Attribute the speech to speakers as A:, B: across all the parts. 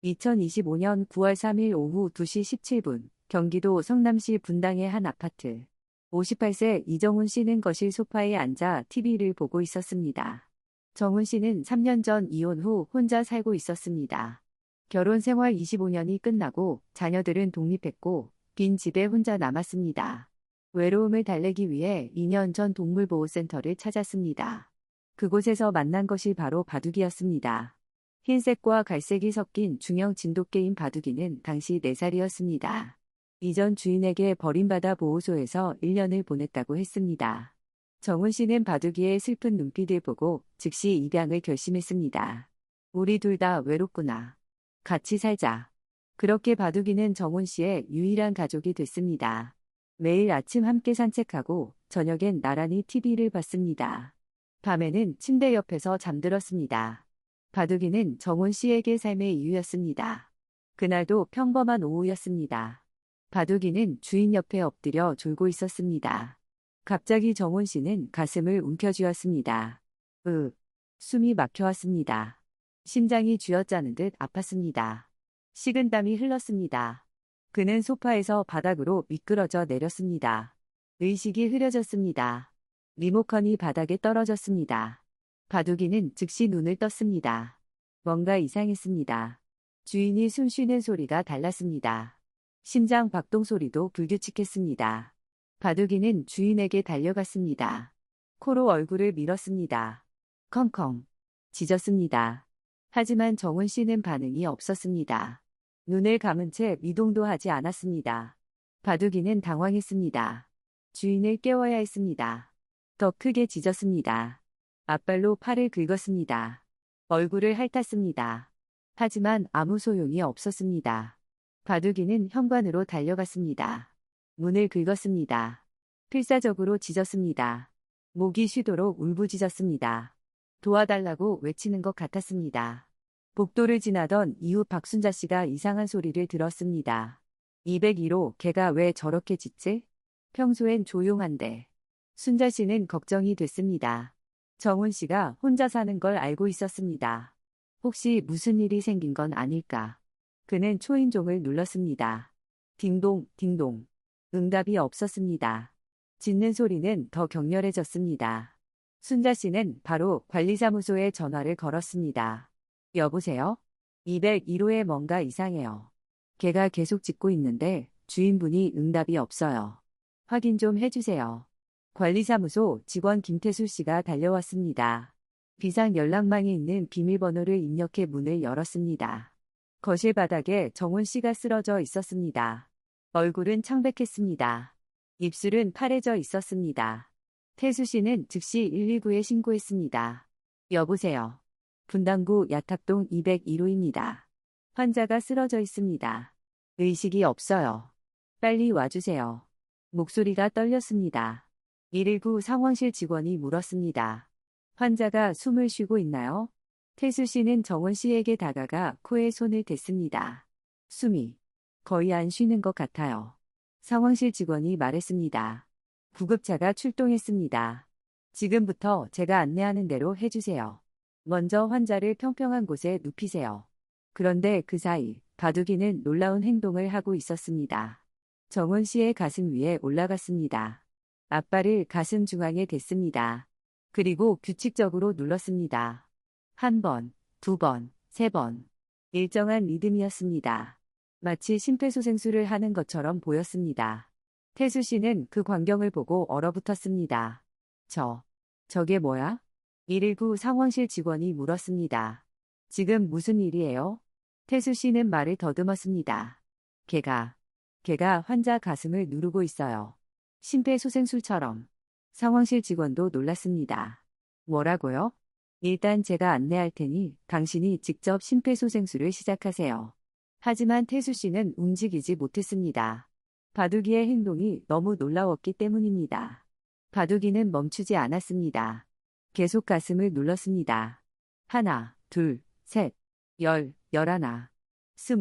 A: 2025년 9월 3일 오후 2시 17분, 경기도 성남시 분당의 한 아파트. 58세 이정훈 씨는 거실 소파에 앉아 TV를 보고 있었습니다. 정훈 씨는 3년 전 이혼 후 혼자 살고 있었습니다. 결혼 생활 25년이 끝나고 자녀들은 독립했고 빈 집에 혼자 남았습니다. 외로움을 달래기 위해 2년 전 동물보호센터를 찾았습니다. 그곳에서 만난 것이 바로 바둑이었습니다. 흰색과 갈색이 섞인 중형 진돗개인 바둑이는 당시 4살이었습니다. 이전 주인에게 버림받아 보호소에서 1년을 보냈다고 했습니다. 정훈 씨는 바둑이의 슬픈 눈빛을 보고 즉시 입양을 결심했습니다. 우리 둘 다 외롭구나. 같이 살자. 그렇게 바둑이는 정훈 씨의 유일한 가족이 됐습니다. 매일 아침 함께 산책하고 저녁엔 나란히 TV를 봤습니다. 밤에는 침대 옆에서 잠들었습니다. 바둑이는 정훈 씨에게 삶의 이유였습니다. 그날도 평범한 오후였습니다. 바둑이는 주인 옆에 엎드려 졸고 있었습니다. 갑자기 정훈 씨는 가슴을 움켜쥐었습니다. 숨이 막혀왔습니다. 심장이 쥐어짜는 듯 아팠습니다. 식은땀이 흘렀습니다. 그는 소파에서 바닥으로 미끄러져 내렸습니다. 의식이 흐려졌습니다. 리모컨이 바닥에 떨어졌습니다. 바둑이는 즉시 눈을 떴습니다. 뭔가 이상했습니다. 주인이 숨 쉬는 소리가 달랐습니다. 심장 박동 소리도 불규칙했습니다. 바둑이는 주인에게 달려갔습니다. 코로 얼굴을 밀었습니다. 컹컹 짖었습니다. 하지만 정훈 씨는 반응이 없었습니다. 눈을 감은 채 미동도 하지 않았습니다. 바둑이는 당황했습니다. 주인을 깨워야 했습니다. 더 크게 짖었습니다. 앞발로 팔을 긁었습니다. 얼굴을 핥았습니다. 하지만 아무 소용이 없었습니다. 바둑이는 현관으로 달려갔습니다. 문을 긁었습니다. 필사적으로 짖었습니다. 목이 쉬도록 울부짖었습니다. 도와달라고 외치는 것 같았습니다. 복도를 지나던 이웃 박순자 씨가 이상한 소리를 들었습니다. 201호 걔가 왜 저렇게 짖지? 평소엔 조용한데. 순자 씨는 걱정이 됐습니다. 정훈 씨가 혼자 사는 걸 알고 있었습니다. 혹시 무슨 일이 생긴 건 아닐까? 그는 초인종을 눌렀습니다. 딩동, 딩동. 응답이 없었습니다. 짖는 소리는 더 격렬해졌습니다. 순자 씨는 바로 관리사무소에 전화를 걸었습니다. 여보세요? 201호에 뭔가 이상해요. 걔가 계속 짖고 있는데 주인분이 응답이 없어요. 확인 좀 해주세요. 관리사무소 직원 김태수 씨가 달려왔습니다. 비상 연락망에 있는 비밀번호를 입력해 문을 열었습니다. 거실 바닥에 정훈 씨가 쓰러져 있었습니다. 얼굴은 창백했습니다. 입술은 파래져 있었습니다. 태수 씨는 즉시 119에 신고했습니다. 여보세요. 분당구 야탁동 201호입니다. 환자가 쓰러져 있습니다. 의식이 없어요. 빨리 와주세요. 목소리가 떨렸습니다. 119 상황실 직원이 물었습니다. 환자가 숨을 쉬고 있나요? 태수 씨는 정원 씨에게 다가가 코에 손을 댔습니다. 숨이 거의 안 쉬는 것 같아요. 상황실 직원이 말했습니다. 구급차가 출동했습니다. 지금부터 제가 안내하는 대로 해주세요. 먼저 환자를 평평한 곳에 눕히세요. 그런데 그 사이 바둑이는 놀라운 행동을 하고 있었습니다. 정원 씨의 가슴 위에 올라갔습니다. 앞발을 가슴 중앙에 댔습니다. 그리고 규칙적으로 눌렀습니다. 1번, 2번, 3번. 일정한 리듬이었습니다. 마치 심폐소생술을 하는 것처럼 보였습니다. 태수 씨는 그 광경을 보고 얼어붙었습니다. 저게 뭐야? 119 상황실 직원이 물었습니다. 지금 무슨 일이에요? 태수 씨는 말을 더듬었습니다. 걔가 환자 가슴을 누르고 있어요. 심폐소생술처럼. 상황실 직원도 놀랐습니다. 뭐라고요? 일단 제가 안내할 테니 당신이 직접 심폐소생술을 시작하세요. 하지만 태수 씨는 움직이지 못했습니다. 바둑이의 행동이 너무 놀라웠기 때문입니다. 바둑이는 멈추지 않았습니다. 계속 가슴을 눌렀습니다. 1, 2, 3, 10, 11, 20,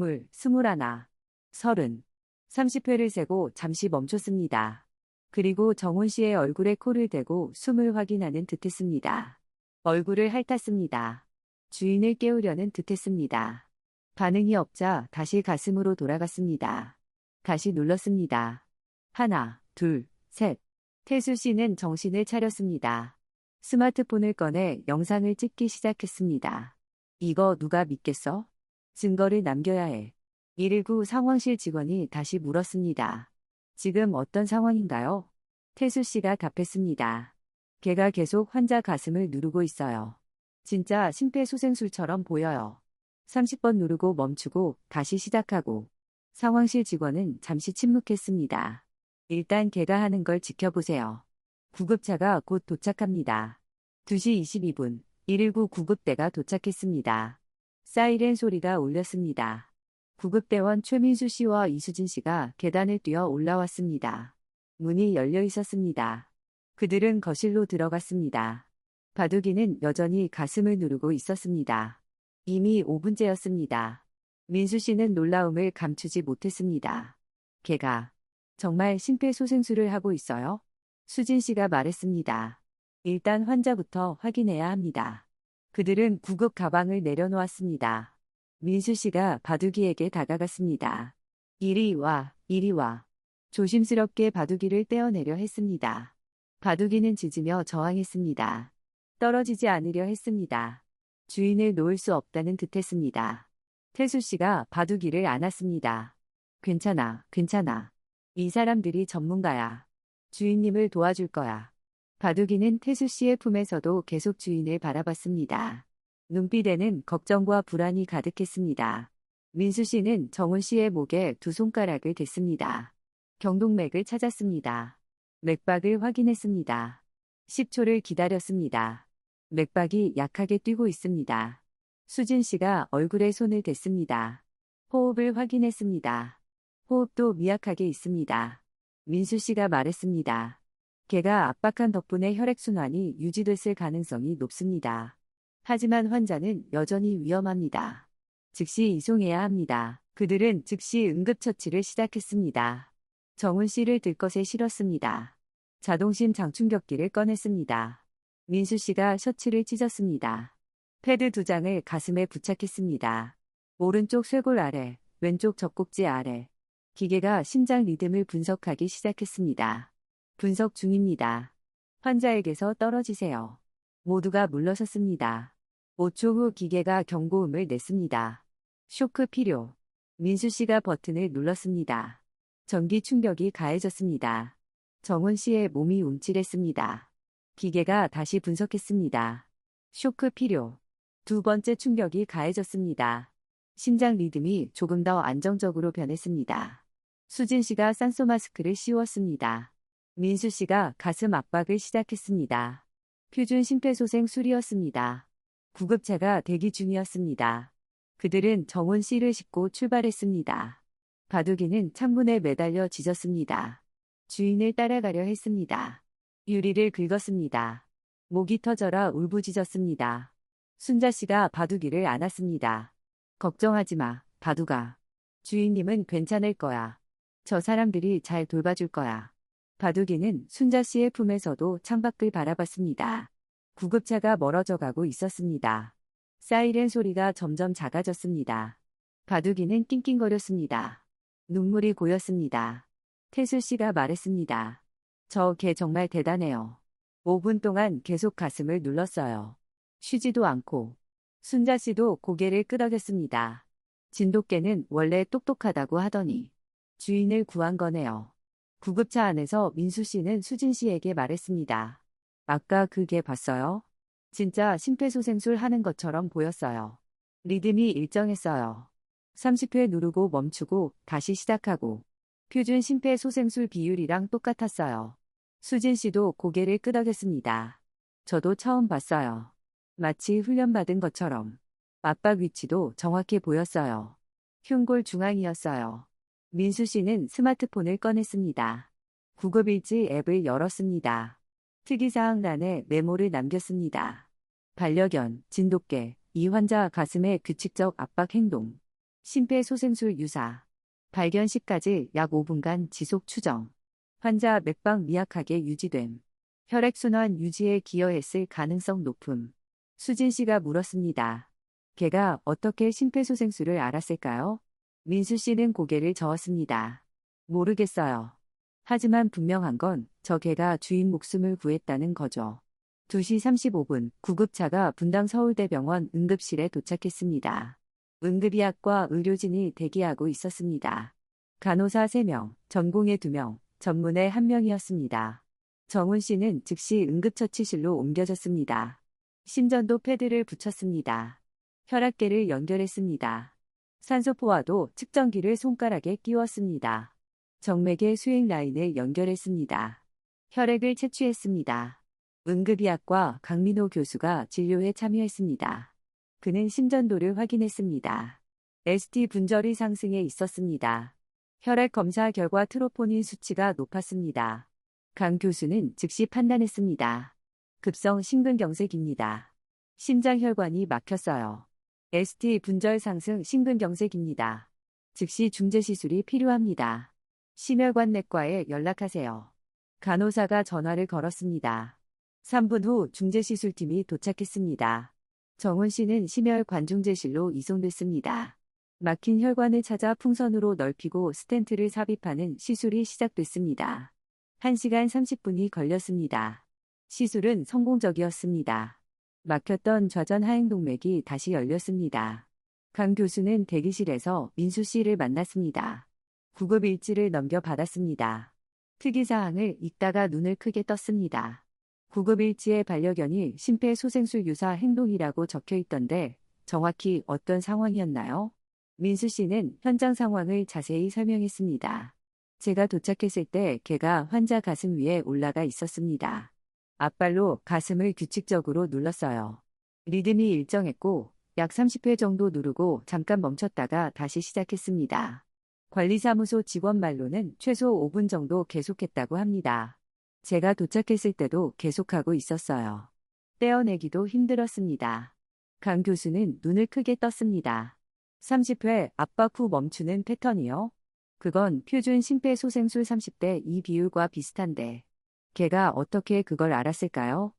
A: 21, 30. 30회를 세고 잠시 멈췄습니다. 그리고 정훈 씨의 얼굴에 코를 대고 숨을 확인하는 듯했습니다. 얼굴을 핥았습니다. 주인을 깨우려는 듯했습니다. 반응이 없자 다시 가슴으로 돌아갔습니다. 다시 눌렀습니다. 하나, 둘, 셋. 태수 씨는 정신을 차렸습니다. 스마트폰을 꺼내 영상을 찍기 시작했습니다. 이거 누가 믿겠어? 증거를 남겨야 해. 119 상황실 직원이 다시 물었습니다. 지금 어떤 상황인가요? 태수 씨가 답했습니다. 걔가 계속 환자 가슴을 누르고 있어요. 진짜 심폐소생술처럼 보여요. 30번 누르고 멈추고 다시 시작하고. 상황실 직원은 잠시 침묵했습니다. 일단 걔가 하는 걸 지켜보세요. 구급차가 곧 도착합니다. 2시 22분, 119 구급대가 도착했습니다. 사이렌 소리가 울렸습니다. 구급대원 최민수 씨와 이수진 씨가 계단을 뛰어 올라왔습니다. 문이 열려 있었습니다. 그들은 거실로 들어갔습니다. 바둑이는 여전히 가슴을 누르고 있었습니다. 이미 5분째였습니다. 민수 씨는 놀라움을 감추지 못했습니다. 걔가 정말 심폐소생술을 하고 있어요? 수진 씨가 말했습니다. 일단 환자부터 확인해야 합니다. 그들은 구급 가방을 내려놓았습니다. 민수 씨가 바둑이에게 다가갔습니다. 이리 와, 이리 와. 조심스럽게 바둑이를 떼어내려 했습니다. 바둑이는 짖으며 저항했습니다. 떨어지지 않으려 했습니다. 주인을 놓을 수 없다는 듯했습니다. 태수 씨가 바둑이를 안았습니다. 괜찮아, 괜찮아. 이 사람들이 전문가야. 주인님을 도와줄 거야. 바둑이는 태수 씨의 품에서도 계속 주인을 바라봤습니다. 눈빛에는 걱정과 불안이 가득했습니다. 민수 씨는 정훈 씨의 목에 두 손가락을 댔습니다. 경동맥을 찾았습니다. 맥박을 확인했습니다. 10초를 기다렸습니다. 맥박이 약하게 뛰고 있습니다. 수진 씨가 얼굴에 손을 댔습니다. 호흡을 확인했습니다. 호흡도 미약하게 있습니다. 민수 씨가 말했습니다. 걔가 압박한 덕분에 혈액순환이 유지됐을 가능성이 높습니다. 하지만 환자는 여전히 위험합니다. 즉시 이송해야 합니다. 그들은 즉시 응급처치를 시작했습니다. 정훈 씨를 들것에 실었습니다. 자동심 장충격기를 꺼냈습니다. 민수 씨가 셔츠를 찢었습니다. 패드 2장을 가슴에 부착했습니다. 오른쪽 쇄골 아래, 왼쪽 젖꼭지 아래. 기계가 심장 리듬을 분석하기 시작했습니다. 분석 중입니다. 환자에게서 떨어지세요. 모두가 물러섰습니다. 5초 후 기계가 경고음을 냈습니다. 쇼크 필요. 민수 씨가 버튼을 눌렀습니다. 전기 충격이 가해졌습니다. 정훈 씨의 몸이 움찔했습니다. 기계가 다시 분석했습니다. 쇼크 필요. 두 번째 충격이 가해졌습니다. 심장 리듬이 조금 더 안정적으로 변했습니다. 수진 씨가 산소 마스크를 씌웠습니다. 민수 씨가 가슴 압박을 시작했습니다. 표준 심폐소생술이었습니다. 구급차가 대기 중이었습니다. 그들은 정훈 씨를 싣고 출발했습니다. 바둑이는 창문에 매달려 짖었습니다. 주인을 따라가려 했습니다. 유리를 긁었습니다. 목이 터져라 울부짖었습니다. 순자 씨가 바둑이를 안았습니다. 걱정하지 마, 바둑아. 주인님은 괜찮을 거야. 저 사람들이 잘 돌봐줄 거야. 바둑이는 순자 씨의 품에서도 창밖을 바라봤습니다. 구급차가 멀어져 가고 있었습니다. 사이렌 소리가 점점 작아졌습니다. 바둑이는 낑낑거렸습니다. 눈물이 고였습니다. 태수 씨가 말했습니다. 저 걔 정말 대단해요. 5분 동안 계속 가슴을 눌렀어요. 쉬지도 않고. 순자 씨도 고개를 끄덕였습니다. 진돗개는 원래 똑똑하다고 하더니 주인을 구한 거네요. 구급차 안에서 민수 씨는 수진 씨에게 말했습니다. 아까 그 개 봤어요? 진짜 심폐소생술 하는 것처럼 보였어요. 리듬이 일정했어요. 30회 누르고 멈추고 다시 시작하고. 표준 심폐소생술 비율이랑 똑같았어요. 수진 씨도 고개를 끄덕였습니다. 저도 처음 봤어요. 마치 훈련받은 것처럼. 압박 위치도 정확해 보였어요. 흉골 중앙이었어요. 민수 씨는 스마트폰을 꺼냈습니다. 구급일지 앱을 열었습니다. 특이사항란에 메모를 남겼습니다. 반려견, 진돗개, 이 환자 가슴의 규칙적 압박 행동. 심폐소생술 유사. 발견 시까지 약 5분간 지속 추정. 환자 맥박 미약하게 유지됨. 혈액순환 유지에 기여했을 가능성 높음. 수진 씨가 물었습니다. 걔가 어떻게 심폐소생술을 알았을까요? 민수 씨는 고개를 저었습니다. 모르겠어요. 하지만 분명한 건 저 개가 주인 목숨을 구했다는 거죠. 2시 35분 구급차가 분당 서울대병원 응급실에 도착했습니다. 응급의학과 의료진이 대기하고 있었습니다. 간호사 3명, 전공의 2명, 전문의 1명이었습니다. 정훈 씨는 즉시 응급처치실로 옮겨졌습니다. 심전도 패드를 붙였습니다. 혈압계를 연결했습니다. 산소포화도 측정기를 손가락에 끼웠습니다. 정맥의 수행 라인을 연결했습니다. 혈액을 채취했습니다. 응급의학과 강민호 교수가 진료에 참여했습니다. 그는 심전도를 확인했습니다. ST 분절이 상승해 있었습니다. 혈액 검사 결과 트로포닌 수치가 높았습니다. 강 교수는 즉시 판단했습니다. 급성 심근경색입니다. 심장혈관이 막혔어요. ST 분절 상승 심근경색입니다. 즉시 중재시술이 필요합니다. 심혈관내과에 연락하세요. 간호사가 전화를 걸었습니다. 3분 후 중재시술팀이 도착했습니다. 정훈 씨는 심혈관중재실로 이송됐습니다. 막힌 혈관을 찾아 풍선으로 넓히고 스텐트를 삽입하는 시술이 시작됐습니다. 1시간 30분이 걸렸습니다. 시술은 성공적이었습니다. 막혔던 좌전 하행동맥이 다시 열렸습니다. 강 교수는 대기실에서 민수 씨를 만났습니다. 구급 일지를 넘겨받았습니다. 특이사항을 읽다가 눈을 크게 떴습니다. 구급 일지의 반려견이 심폐소생술 유사 행동이라고 적혀 있던데 정확히 어떤 상황이었나요? 민수 씨는 현장 상황을 자세히 설명했습니다. 제가 도착했을 때 개가 환자 가슴 위에 올라가 있었습니다. 앞발로 가슴을 규칙적으로 눌렀어요. 리듬이 일정했고 약 30회 정도 누르고 잠깐 멈췄다가 다시 시작했습니다. 관리사무소 직원 말로는 최소 5분 정도 계속했다고 합니다. 제가 도착했을 때도 계속하고 있었어요. 떼어내기도 힘들었습니다. 강 교수는 눈을 크게 떴습니다. 30회 압박 후 멈추는 패턴이요? 그건 표준 심폐소생술 30대 2 비율과 비슷한데 걔가 어떻게 그걸 알았을까요?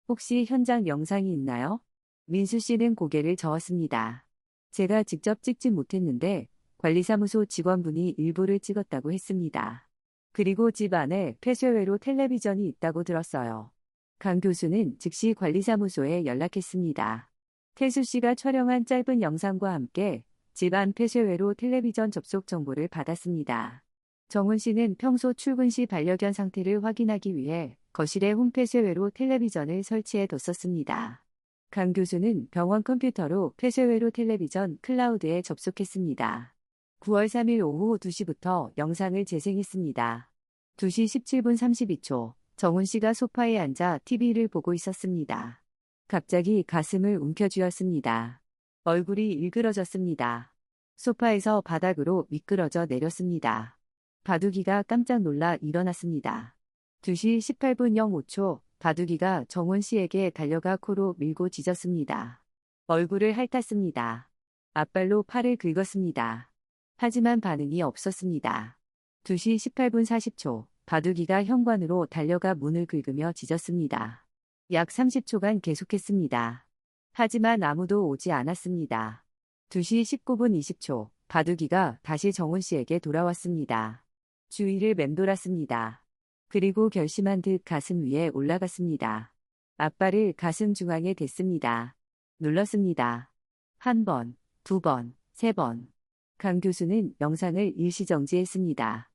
A: 혹시 현장 영상이 있나요? 민수 씨는 고개를 저었습니다. 제가 직접 찍지 못했는데 관리사무소 직원분이 일부를 찍었다고 했습니다. 그리고 집 안에 폐쇄회로 텔레비전이 있다고 들었어요. 강 교수는 즉시 관리사무소에 연락했습니다. 태수 씨가 촬영한 짧은 영상과 함께 집안 폐쇄회로 텔레비전 접속 정보를 받았습니다. 정훈 씨는 평소 출근 시 반려견 상태를 확인하기 위해 거실에 홈폐쇄회로 텔레비전을 설치해 뒀었습니다. 강 교수는 병원 컴퓨터로 폐쇄회로 텔레비전 클라우드에 접속했습니다. 9월 3일 오후 2시부터 영상을 재생했습니다. 2시 17분 32초, 정훈 씨가 소파에 앉아 TV를 보고 있었습니다. 갑자기 가슴을 움켜쥐었습니다. 얼굴이 일그러졌습니다. 소파에서 바닥으로 미끄러져 내렸습니다. 바둑이가 깜짝 놀라 일어났습니다. 2시 18분 05초, 바둑이가 정훈 씨에게 달려가 코로 밀고 짖었습니다. 얼굴을 핥았습니다. 앞발로 팔을 긁었습니다. 하지만 반응이 없었습니다. 2시 18분 40초, 바둑이가 현관으로 달려가 문을 긁으며 짖었습니다. 약 30초간 계속했습니다. 하지만 아무도 오지 않았습니다. 2시 19분 20초, 바둑이가 다시 정훈 씨에게 돌아왔습니다. 주위를 맴돌았습니다. 그리고 결심한 듯 가슴 위에 올라갔습니다. 앞발을 가슴 중앙에 댔습니다. 눌렀습니다. 1번, 2번, 3번. 강 교수는 영상을 일시정지했습니다.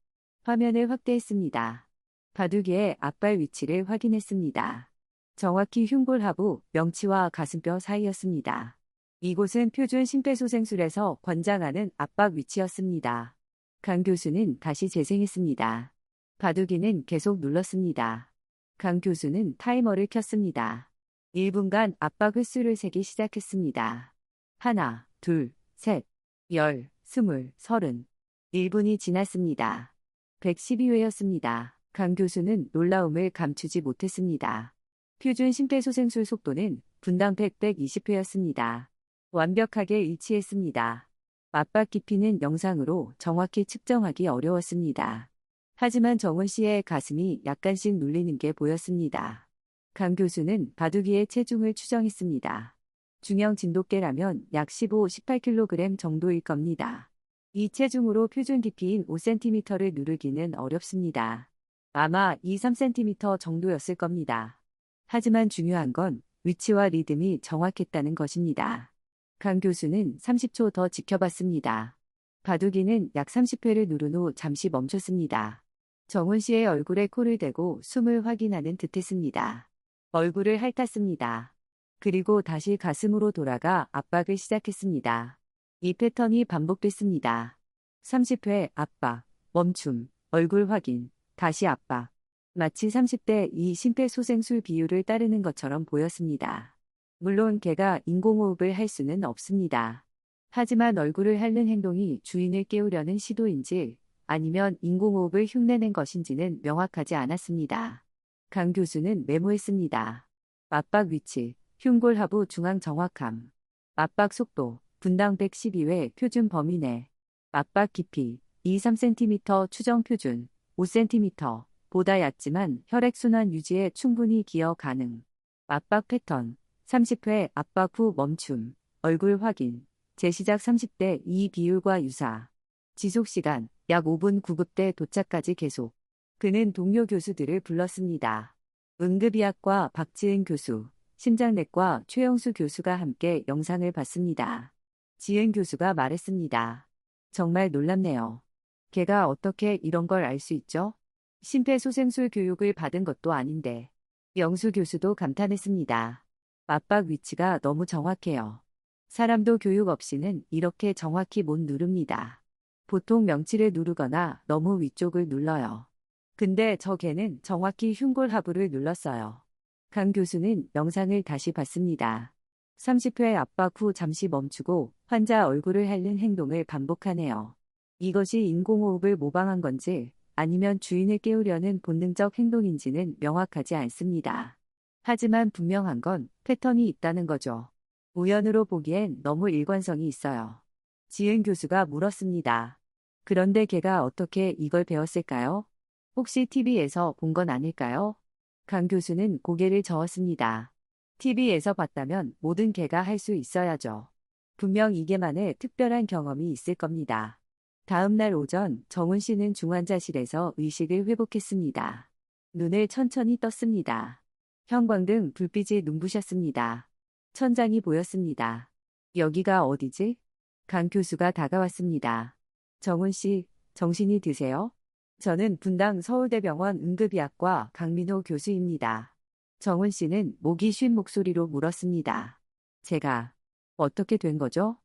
A: 화면을 확대했습니다. 바둑이의 앞발 위치를 확인했습니다. 정확히 흉골 하부, 명치와 가슴뼈 사이였습니다. 이곳은 표준 심폐소생술에서 권장하는 압박 위치였습니다. 강 교수는 다시 재생했습니다. 바둑이는 계속 눌렀습니다. 강 교수는 타이머를 켰습니다. 1분간 압박 횟수를 세기 시작했습니다. 하나, 둘, 셋, 10, 20, 30. 1분이 지났습니다. 112회였습니다. 강 교수는 놀라움을 감추지 못했습니다. 표준 심폐소생술 속도는 분당 120회였습니다. 완벽하게 일치했습니다. 압박 깊이는 영상으로 정확히 측정하기 어려웠습니다. 하지만 정훈 씨의 가슴이 약간씩 눌리는 게 보였습니다. 강 교수는 바둑이의 체중을 추정했습니다. 중형 진돗개라면 약 15, 18kg 정도일 겁니다. 이 체중으로 표준 깊이인 5cm를 누르기는 어렵습니다. 아마 2, 3cm 정도였을 겁니다. 하지만 중요한 건 위치와 리듬이 정확했다는 것입니다. 강 교수는 30초 더 지켜봤습니다. 바둑이는 약 30회를 누른 후 잠시 멈췄습니다. 정훈 씨의 얼굴에 코를 대고 숨을 확인하는 듯했습니다. 얼굴을 핥았습니다. 그리고 다시 가슴으로 돌아가 압박을 시작했습니다. 이 패턴이 반복됐습니다. 30회 압박, 멈춤, 얼굴 확인, 다시 압박. 마치 30대 이 심폐소생술 비율을 따르는 것처럼 보였습니다. 물론 개가 인공호흡을 할 수는 없습니다. 하지만 얼굴을 핥는 행동이 주인을 깨우려는 시도인지 아니면 인공호흡을 흉내낸 것인지는 명확하지 않았습니다. 강 교수는 메모했습니다. 압박 위치, 흉골하부 중앙 정확함. 압박 속도, 분당 112회 표준 범위 내. 압박 깊이, 2-3cm 추정 표준, 5cm. 보다 얕지만 혈액순환 유지에 충분히 기여 가능. 압박 패턴, 30회 압박 후 멈춤, 얼굴 확인, 재시작 30대 2 비율과 유사. 지속시간, 약 5분 구급대 도착까지 계속. 그는 동료 교수들을 불렀습니다. 응급의학과 박지은 교수, 심장내과 최영수 교수가 함께 영상을 봤습니다. 지은 교수가 말했습니다. 정말 놀랍네요. 걔가 어떻게 이런 걸 알 수 있죠? 심폐소생술 교육을 받은 것도 아닌데. 영수 교수도 감탄했습니다. 압박 위치가 너무 정확해요. 사람도 교육 없이는 이렇게 정확히 못 누릅니다. 보통 명치를 누르거나 너무 위쪽을 눌러요. 근데 저 개는 정확히 흉골하부를 눌렀어요. 강 교수는 영상을 다시 봤습니다. 30회 압박 후 잠시 멈추고 환자 얼굴을 핥는 행동을 반복하네요. 이것이 인공호흡을 모방한 건지 아니면 주인을 깨우려는 본능적 행동인지는 명확하지 않습니다. 하지만 분명한 건 패턴이 있다는 거죠. 우연으로 보기엔 너무 일관성이 있어요. 지은 교수가 물었습니다. 그런데 걔가 어떻게 이걸 배웠을까요? 혹시 TV에서 본 건 아닐까요? 강 교수는 고개를 저었습니다. TV에서 봤다면 모든 개가 할 수 있어야죠. 분명 이게만의 특별한 경험이 있을 겁니다. 다음 날 오전 정훈 씨는 중환자실에서 의식을 회복했습니다. 눈을 천천히 떴습니다. 형광등 불빛이 눈부셨습니다. 천장이 보였습니다. 여기가 어디지? 강 교수가 다가왔습니다. 정훈 씨, 정신이 드세요? 저는 분당 서울대병원 응급의학과 강민호 교수입니다. 정훈 씨는 목이 쉰 목소리로 물었습니다. 제가 어떻게 된 거죠?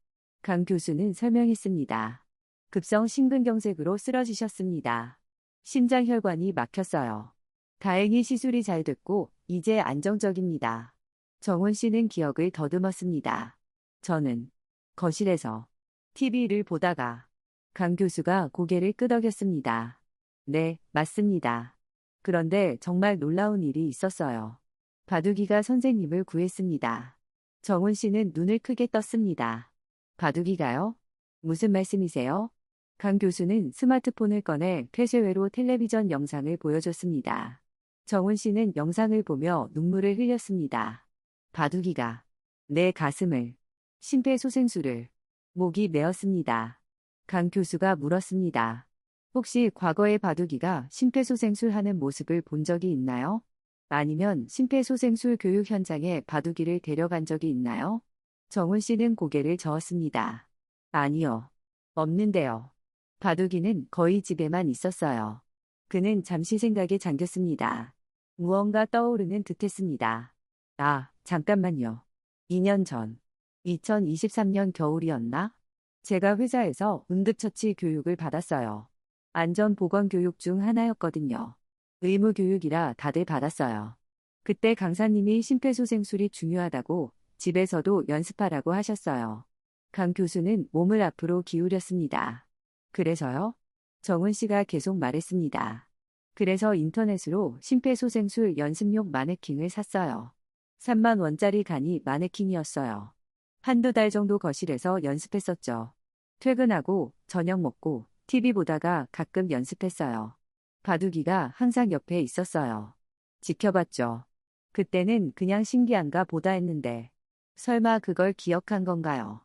A: 강 교수는 설명했습니다. 급성 심근경색으로 쓰러지셨습니다. 심장혈관이 막혔어요. 다행히 시술이 잘 됐고 이제 안정적입니다. 정훈 씨는 기억을 더듬었습니다. 저는 거실에서 TV를 보다가 강 교수가 고개를 끄덕였습니다. 네, 맞습니다. 그런데 정말 놀라운 일이 있었어요. 바둑이가 선생님을 구했습니다. 정훈 씨는 눈을 크게 떴습니다. 바둑이가요? 무슨 말씀이세요? 강 교수는 스마트폰을 꺼내 폐쇄회로 텔레비전 영상을 보여줬습니다. 정훈 씨는 영상을 보며 눈물을 흘렸습니다. 바둑이가 내 가슴을, 심폐소생술을, 목이 메었습니다. 강 교수가 물었습니다. 혹시 과거의 바둑이가 심폐소생술 하는 모습을 본 적이 있나요? 아니면 심폐소생술 교육 현장에 바둑이를 데려간 적이 있나요? 정훈 씨는 고개를 저었습니다. 아니요. 없는데요. 바둑이는 거의 집에만 있었어요. 그는 잠시 생각에 잠겼습니다. 무언가 떠오르는 듯했습니다. 아, 잠깐만요. 2년 전, 2023년 겨울이었나? 제가 회사에서 응급처치 교육을 받았어요. 안전보건교육 중 하나였거든요. 의무교육이라 다들 받았어요. 그때 강사님이 심폐소생술이 중요하다고 집에서도 연습하라고 하셨어요. 강 교수는 몸을 앞으로 기울였습니다. 그래서요? 정훈 씨가 계속 말했습니다. 그래서 인터넷으로 심폐소생술 연습용 마네킹을 샀어요. 3만 원짜리 간이 마네킹이었어요. 한두 달 정도 거실에서 연습했었죠. 퇴근하고 저녁 먹고 TV 보다가 가끔 연습했어요. 바둑이가 항상 옆에 있었어요. 지켜봤죠. 그때는 그냥 신기한가 보다 했는데 설마 그걸 기억한 건가요?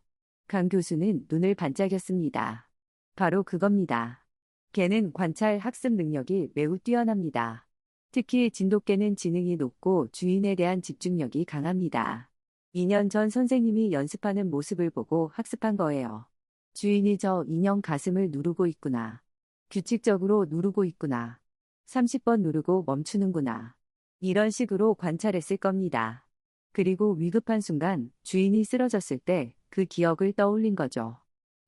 A: 강 교수는 눈을 반짝였습니다. 바로 그겁니다. 개는 관찰 학습 능력이 매우 뛰어납니다. 특히 진돗개는 지능이 높고 주인에 대한 집중력이 강합니다. 2년 전 선생님이 연습하는 모습을 보고 학습한 거예요. 주인이 저 인형 가슴을 누르고 있구나. 규칙적으로 누르고 있구나. 30번 누르고 멈추는구나. 이런 식으로 관찰했을 겁니다. 그리고 위급한 순간 주인이 쓰러졌을 때 그 기억을 떠올린 거죠.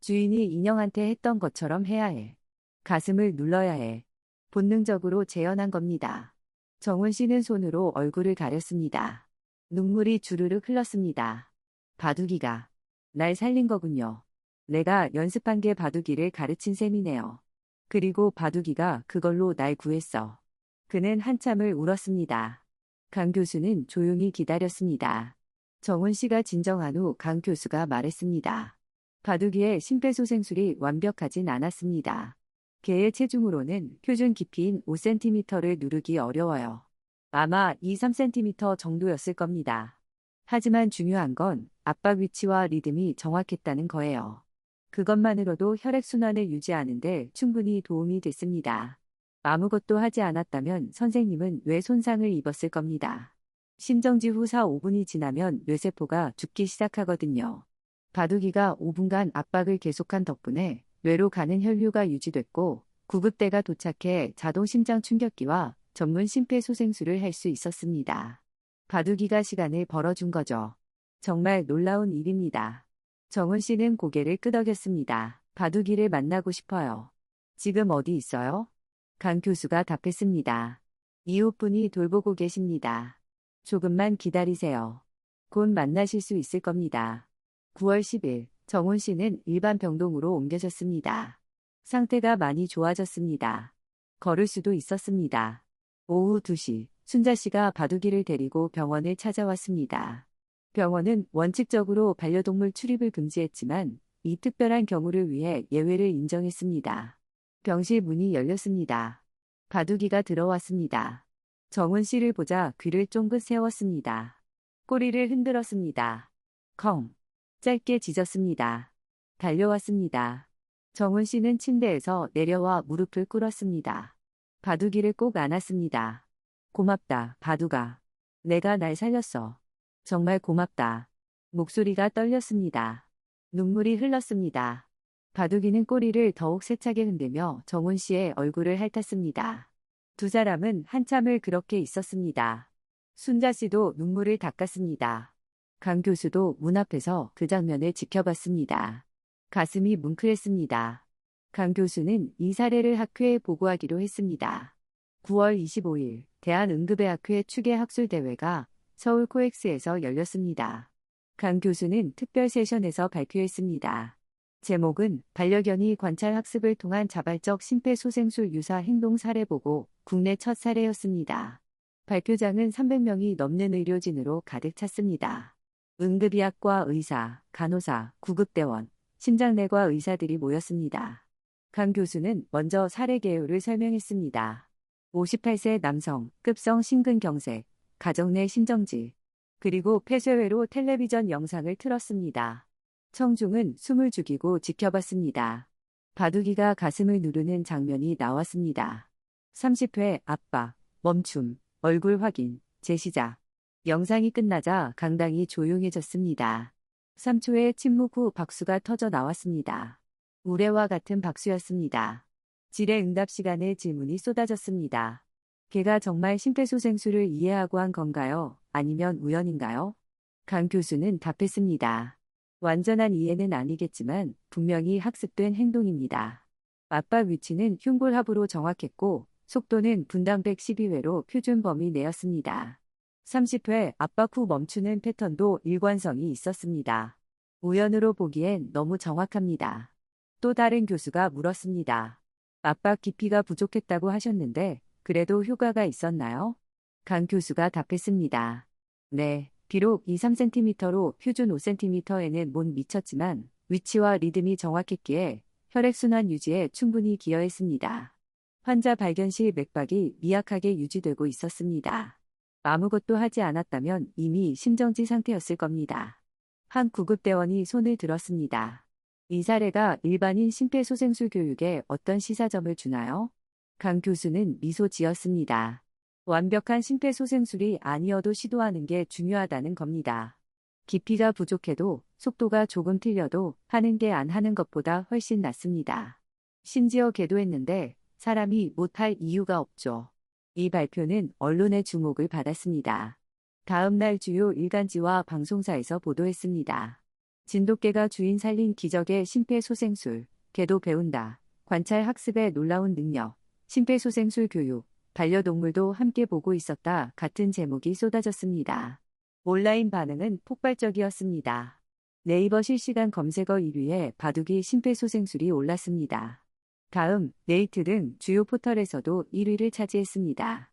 A: 주인이 인형한테 했던 것처럼 해야 해. 가슴을 눌러야 해. 본능적으로 재현한 겁니다. 정훈 씨는 손으로 얼굴을 가렸습니다. 눈물이 주르륵 흘렀습니다. 바둑이가 날 살린 거군요. 내가 연습한 게 바둑이를 가르친 셈이네요. 그리고 바둑이가 그걸로 날 구했어. 그는 한참을 울었습니다. 강 교수는 조용히 기다렸습니다. 정훈 씨가 진정한 후 강 교수가 말했습니다. 바둑이의 심폐소생술이 완벽하진 않았습니다. 개의 체중으로는 표준 깊이인 5cm를 누르기 어려워요. 아마 2-3cm 정도였을 겁니다. 하지만 중요한 건 압박 위치와 리듬이 정확했다는 거예요. 그것만으로도 혈액순환을 유지하는데 충분히 도움이 됐습니다. 아무것도 하지 않았다면 선생님은 뇌 손상을 입었을 겁니다. 심정지 후 4-5분이 지나면 뇌세포가 죽기 시작하거든요. 바둑이가 5분간 압박을 계속한 덕분에 뇌로 가는 혈류가 유지됐고 구급대가 도착해 자동 심장 충격기와 전문 심폐소생술을 할 수 있었습니다. 바둑이가 시간을 벌어준 거죠. 정말 놀라운 일입니다. 정훈 씨는 고개를 끄덕였습니다. 바둑이를 만나고 싶어요. 지금 어디 있어요? 강 교수가 답했습니다. 이웃분이 돌보고 계십니다. 조금만 기다리세요. 곧 만나실 수 있을 겁니다. 9월 10일, 정훈 씨는 일반 병동으로 옮겨졌습니다. 상태가 많이 좋아졌습니다. 걸을 수도 있었습니다. 오후 2시, 순자 씨가 바둑이를 데리고 병원을 찾아왔습니다. 병원은 원칙적으로 반려동물 출입을 금지했지만 이 특별한 경우를 위해 예외를 인정했습니다. 병실 문이 열렸습니다. 바둑이가 들어왔습니다. 정훈 씨를 보자 귀를 쫑긋 세웠습니다. 꼬리를 흔들었습니다. 컹. 짧게 짖었습니다. 달려왔습니다. 정훈 씨는 침대에서 내려와 무릎을 꿇었습니다. 바둑이를 꼭 안았습니다. 고맙다, 바둑아. 내가 날 살렸어. 정말 고맙다. 목소리가 떨렸습니다. 눈물이 흘렀습니다. 바둑이는 꼬리를 더욱 세차게 흔들며 정훈 씨의 얼굴을 핥았습니다. 두 사람은 한참을 그렇게 있었습니다. 순자 씨도 눈물을 닦았습니다. 강 교수도 문 앞에서 그 장면을 지켜봤습니다. 가슴이 뭉클했습니다. 강 교수는 이 사례를 학회에 보고하기로 했습니다. 9월 25일 대한응급의학회 추계학술대회가 서울 코엑스에서 열렸습니다. 강 교수는 특별 세션에서 발표했습니다. 제목은 반려견이 관찰 학습을 통한 자발적 심폐소생술 유사 행동 사례 보고 국내 첫 사례였습니다. 발표장은 300명이 넘는 의료진으로 가득 찼습니다. 응급의학과 의사, 간호사, 구급대원, 심장내과 의사들이 모였습니다. 강 교수는 먼저 사례 개요를 설명했습니다. 58세 남성, 급성 심근경색, 가정 내 심정지, 그리고 폐쇄회로 텔레비전 영상을 틀었습니다. 청중은 숨을 죽이고 지켜봤습니다. 바둑이가 가슴을 누르는 장면이 나왔습니다. 30회 압박, 멈춤, 얼굴 확인, 재시작. 영상이 끝나자 강당이 조용해졌습니다. 3초의 침묵 후 박수가 터져 나왔습니다. 우레와 같은 박수였습니다. 질의응답 시간에 질문이 쏟아졌습니다. 걔가 정말 심폐소생술을 이해하고 한 건가요? 아니면 우연인가요? 강 교수는 답했습니다. 완전한 이해는 아니겠지만 분명히 학습된 행동입니다. 압박 위치는 흉골합으로 정확했고 속도는 분당 112회로 표준 범위 내였습니다. 30회 압박 후 멈추는 패턴도 일관성이 있었습니다. 우연으로 보기엔 너무 정확합니다. 또 다른 교수가 물었습니다. 압박 깊이가 부족했다고 하셨는데 그래도 효과가 있었나요? 강 교수가 답했습니다. 네, 비록 2-3cm로 표준 5cm에는 못 미쳤지만 위치와 리듬이 정확했기에 혈액순환 유지에 충분히 기여했습니다. 환자 발견 시 맥박이 미약하게 유지되고 있었습니다. 아무것도 하지 않았다면 이미 심정지 상태였을 겁니다. 한 구급대원이 손을 들었습니다. 이 사례가 일반인 심폐소생술 교육에 어떤 시사점을 주나요? 강 교수는 미소 지었습니다. 완벽한 심폐소생술이 아니어도 시도하는 게 중요하다는 겁니다. 깊이가 부족해도 속도가 조금 틀려도 하는 게 안 하는 것보다 훨씬 낫습니다. 심지어 계도했는데 사람이 못할 이유가 없죠. 이 발표는 언론의 주목을 받았습니다. 다음 날 주요 일간지와 방송사에서 보도했습니다. 진돗개가 주인 살린 기적의 심폐소생술, 개도 배운다, 관찰 학습의 놀라운 능력, 심폐소생술 교육, 반려동물도 함께 보고 있었다 같은 제목이 쏟아졌습니다. 온라인 반응은 폭발적이었습니다. 네이버 실시간 검색어 1위에 바둑이 심폐소생술이 올랐습니다. 다음, 네이트 등 주요 포털에서도 1위를 차지했습니다.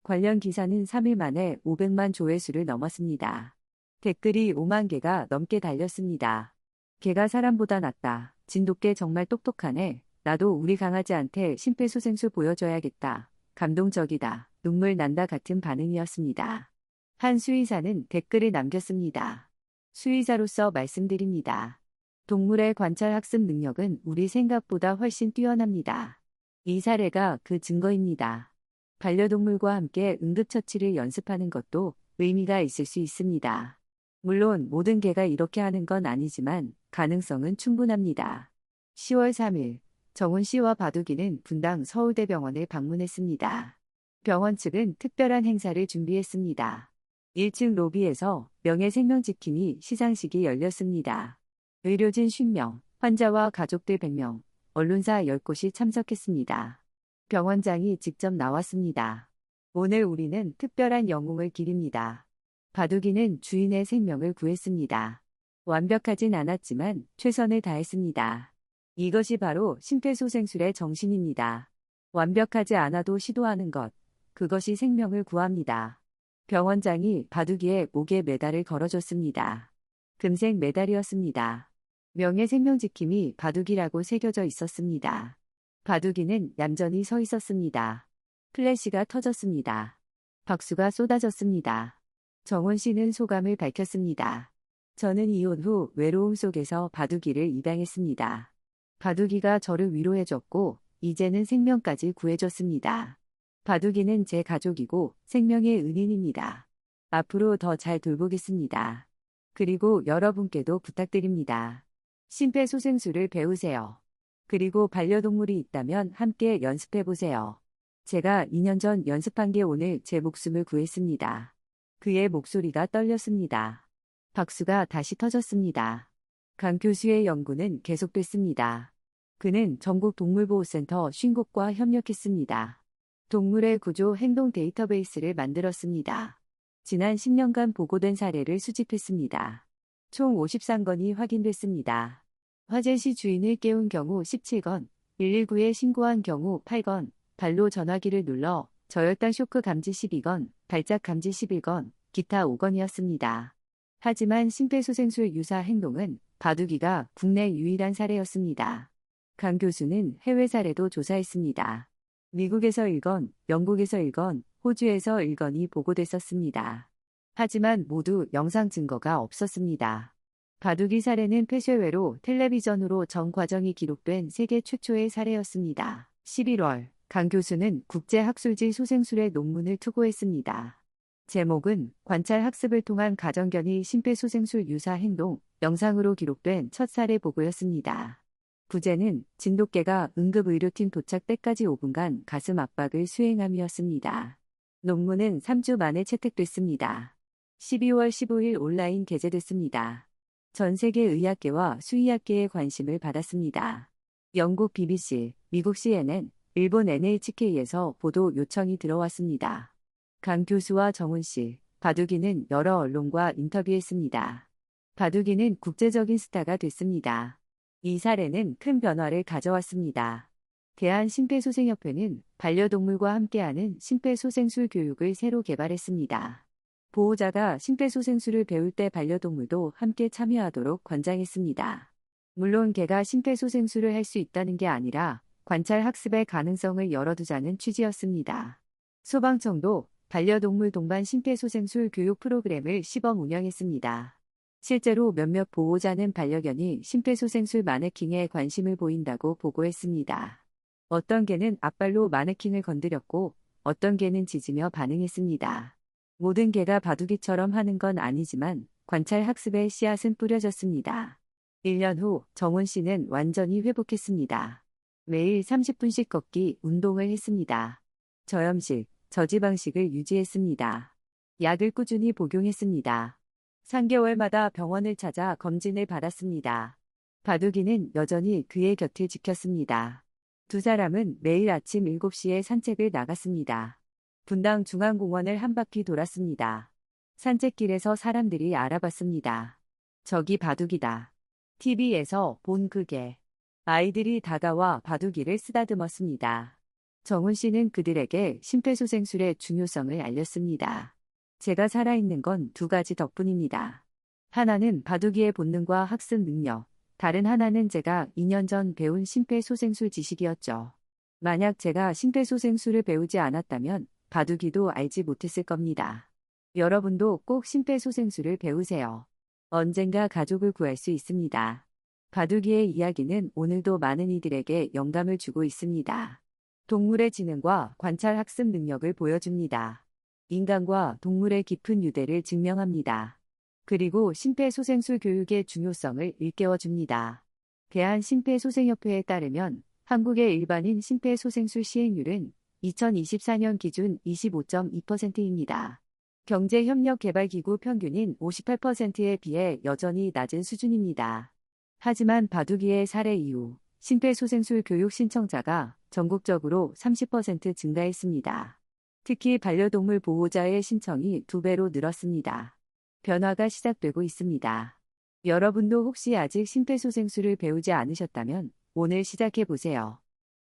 A: 관련 기사는 3일 만에 500만 조회수를 넘었습니다. 댓글이 5만 개가 넘게 달렸습니다. 개가 사람보다 낫다. 진돗개 정말 똑똑하네. 나도 우리 강아지한테 심폐소생술 보여줘야겠다. 감동적이다. 눈물 난다 같은 반응이었습니다. 한 수의사는 댓글을 남겼습니다. 수의사로서 말씀드립니다. 동물의 관찰 학습 능력은 우리 생각보다 훨씬 뛰어납니다. 이 사례가 그 증거입니다. 반려동물과 함께 응급처치를 연습하는 것도 의미가 있을 수 있습니다. 물론 모든 개가 이렇게 하는 건 아니지만 가능성은 충분합니다. 10월 3일 정훈 씨와 바둑이는 분당 서울대병원을 방문했습니다. 병원 측은 특별한 행사를 준비했습니다. 1층 로비에서 명예생명지킴이 시상식이 열렸습니다. 의료진 50명, 환자와 가족들 100명, 언론사 10곳이 참석했습니다. 병원장이 직접 나왔습니다. 오늘 우리는 특별한 영웅을 기립니다. 바둑이는 주인의 생명을 구했습니다. 완벽하진 않았지만 최선을 다했습니다. 이것이 바로 심폐소생술의 정신입니다. 완벽하지 않아도 시도하는 것, 그것이 생명을 구합니다. 병원장이 바둑이의 목에 메달을 걸어줬습니다. 금색 메달이었습니다. 명예생명지킴이 바둑이라고 새겨져 있었습니다. 바둑이는 얌전히 서 있었습니다. 플래시가 터졌습니다. 박수가 쏟아졌습니다. 정훈 씨는 소감을 밝혔습니다. 저는 이혼 후 외로움 속에서 바둑이를 입양했습니다. 바둑이가 저를 위로해줬고 이제는 생명까지 구해줬습니다. 바둑이는 제 가족이고 생명의 은인입니다. 앞으로 더 잘 돌보겠습니다. 그리고 여러분께도 부탁드립니다. 심폐소생술을 배우세요. 그리고 반려동물이 있다면 함께 연습해보세요. 제가 2년 전 연습한 게 오늘 제 목숨을 구했습니다. 그의 목소리가 떨렸습니다. 박수가 다시 터졌습니다. 강 교수의 연구는 계속됐습니다. 그는 전국 동물보호센터 50곳과 협력했습니다. 동물의 구조 행동 데이터베이스를 만들었습니다. 지난 10년간 보고된 사례를 수집했습니다. 총 53건이 확인됐습니다. 화재 시 주인을 깨운 경우 17건, 119에 신고한 경우 8건, 발로 전화기를 눌러 저혈당 쇼크 감지 12건, 발작 감지 11건, 기타 5건이었습니다. 하지만 심폐소생술 유사 행동은 바둑이가 국내 유일한 사례였습니다. 강 교수는 해외 사례도 조사했습니다. 미국에서 1건, 영국에서 1건, 호주에서 1건이 보고됐었습니다. 하지만 모두 영상 증거가 없었습니다. 바둑이 사례는 폐쇄외로 텔레비전으로 전 과정이 기록된 세계 최초의 사례였습니다. 11월, 강 교수는 국제학술지 소생술의 논문을 투고했습니다. 제목은 관찰 학습을 통한 가정견이 심폐소생술 유사 행동, 영상으로 기록된 첫 사례 보고였습니다. 부제는 진돗개가 응급의료팀 도착 때까지 5분간 가슴 압박을 수행함이었습니다. 논문은 3주 만에 채택됐습니다. 12월 15일 온라인 게재됐습니다. 전 세계 의학계와 수의학계의 관심을 받았습니다. 영국 BBC, 미국 CNN, 일본 NHK에서 보도 요청이 들어왔습니다. 강 교수와 정훈 씨, 바둑이는 여러 언론과 인터뷰했습니다. 바둑이는 국제적인 스타가 됐습니다. 이 사례는 큰 변화를 가져왔습니다. 대한심폐소생협회는 반려동물과 함께하는 심폐소생술 교육을 새로 개발했습니다. 보호자가 심폐소생술을 배울 때 반려동물도 함께 참여하도록 권장했습니다. 물론 개가 심폐소생술을 할 수 있다는 게 아니라 관찰 학습의 가능성을 열어두자는 취지였습니다. 소방청도 반려동물 동반 심폐소생술 교육 프로그램을 시범 운영했습니다. 실제로 몇몇 보호자는 반려견이 심폐소생술 마네킹에 관심을 보인다고 보고했습니다. 어떤 개는 앞발로 마네킹을 건드렸고 어떤 개는 짖으며 반응했습니다. 모든 개가 바둑이처럼 하는 건 아니지만 관찰 학습의 씨앗은 뿌려졌습니다. 1년 후 정훈 씨는 완전히 회복했습니다. 매일 30분씩 걷기 운동을 했습니다. 저염식, 저지방식을 유지했습니다. 약을 꾸준히 복용했습니다. 3개월마다 병원을 찾아 검진을 받았습니다. 바둑이는 여전히 그의 곁을 지켰습니다. 두 사람은 매일 아침 7시에 산책을 나갔습니다. 분당 중앙공원을 한 바퀴 돌았습니다. 산책길에서 사람들이 알아봤습니다. 저기 바둑이다. TV에서 본 그 개. 아이들이 다가와 바둑이를 쓰다듬었습니다. 정훈 씨는 그들에게 심폐소생술의 중요성을 알렸습니다. 제가 살아있는 건 두 가지 덕분입니다. 하나는 바둑이의 본능과 학습 능력, 다른 하나는 제가 2년 전 배운 심폐소생술 지식이었죠. 만약 제가 심폐소생술을 배우지 않았다면 바둑이도 알지 못했을 겁니다. 여러분도 꼭 심폐소생술을 배우세요. 언젠가 가족을 구할 수 있습니다. 바둑이의 이야기는 오늘도 많은 이들에게 영감을 주고 있습니다. 동물의 지능과 관찰 학습 능력을 보여줍니다. 인간과 동물의 깊은 유대를 증명합니다. 그리고 심폐소생술 교육의 중요성을 일깨워줍니다. 대한심폐소생협회에 따르면 한국의 일반인 심폐소생술 시행률은 2024년 기준 25.2%입니다. 경제협력개발기구 평균인 58%에 비해 여전히 낮은 수준입니다. 하지만 바둑이의 사례 이후 심폐소생술 교육 신청자가 전국적으로 30% 증가했습니다. 특히 반려동물 보호자의 신청이 2배로 늘었습니다. 변화가 시작되고 있습니다. 여러분도 혹시 아직 심폐소생술을 배우지 않으셨다면 오늘 시작해보세요.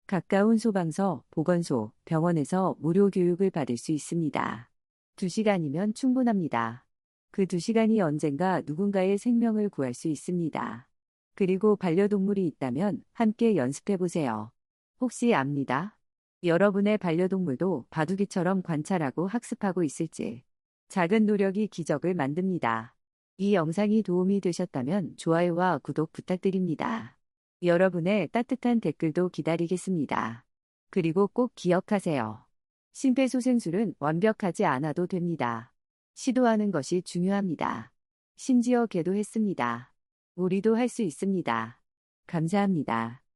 A: 가까운 소방서, 보건소, 병원에서 무료 교육을 받을 수 있습니다. 2시간이면 충분합니다. 그 2시간이 언젠가 누군가의 생명을 구할 수 있습니다. 그리고 반려동물이 있다면 함께 연습해보세요. 혹시 압니다? 여러분의 반려동물도 바둑이처럼 관찰하고 학습하고 있을지. 작은 노력이 기적을 만듭니다. 이 영상이 도움이 되셨다면 좋아요와 구독 부탁드립니다. 여러분의 따뜻한 댓글도 기다리겠습니다. 그리고 꼭 기억하세요. 심폐소생술은 완벽하지 않아도 됩니다. 시도하는 것이 중요합니다. 심지어 개도 했습니다. 우리도 할 수 있습니다. 감사합니다.